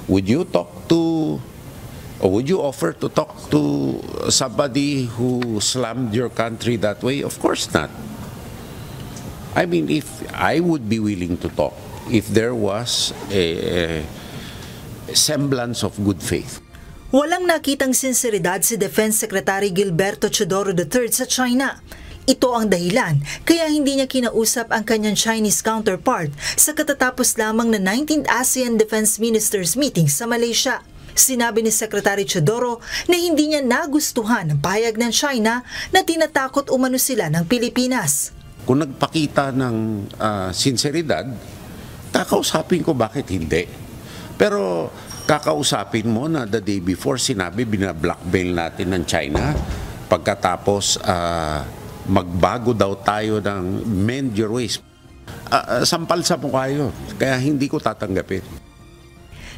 would you talk to, or would you offer to talk to somebody who slammed your country that way? Of course not. I mean, if I would be willing to talk, if there was a semblance of good faith. Walang nakitang sinseridad si Defense Secretary Gilberto Teodoro III sa China. Ito ang dahilan kaya hindi niya kinausap ang kanyang Chinese counterpart sa katatapos lamang na 19th ASEAN Defense Ministers meeting sa Malaysia. Sinabi ni Secretary Teodoro na hindi niya nagustuhan ang pahayag ng China na tinatakot umano sila ng Pilipinas. Kung nagpakita ng sinseridad, kakausapin ko bakit hindi. Pero kakausapin mo na the day before sinabi binablockmail natin ng China, pagkatapos magbago daw tayo ng mend your ways. Sampal sa mukha yun, kaya hindi ko tatanggapin.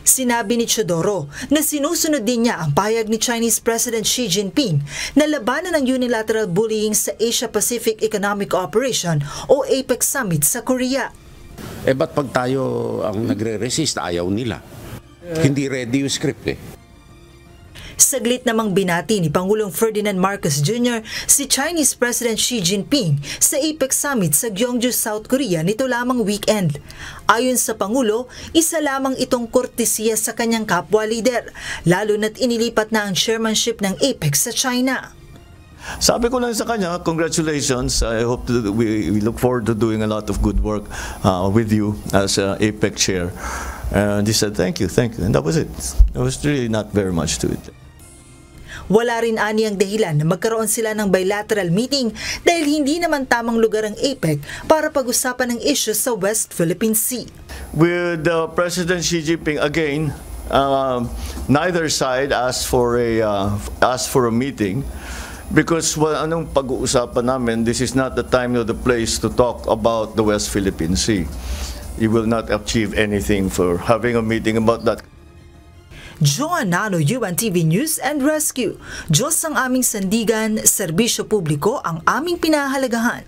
Sinabi ni Teodoro na sinusunod din niya ang pahayag ni Chinese President Xi Jinping na labanan ang unilateral bullying sa Asia-Pacific Economic Cooperation o APEC Summit sa Korea. Ba't pag tayo ang nagre-resist, ayaw nila? Hindi ready yung script eh. Saglit namang binati ni Pangulong Ferdinand Marcos Jr. si Chinese President Xi Jinping sa APEC Summit sa Gyeongju, South Korea nito lamang weekend. Ayon sa Pangulo, isa lamang itong kortesiya sa kanyang kapwa leader, lalo na't inilipat na ang chairmanship ng APEC sa China. Sabi ko lang sa kanya, congratulations. I hope we look forward to doing a lot of good work with you as APEC chair. And he said, thank you. And that was it. There was really not very much to it. Wala rin ani ang dahilan na magkaroon sila ng bilateral meeting dahil hindi naman tamang lugar ang APEC para pag-usapan ng issues sa West Philippine Sea. With President Xi Jinping again, neither side asked for a meeting because anong pag-uusapan namin, this is not the time or the place to talk about the West Philippine Sea. You will not achieve anything for having a meeting about that. Joan Nano, UNTV News and Rescue. Diyos ang aming sandigan, serbisyo publiko ang aming pinahahalagahan.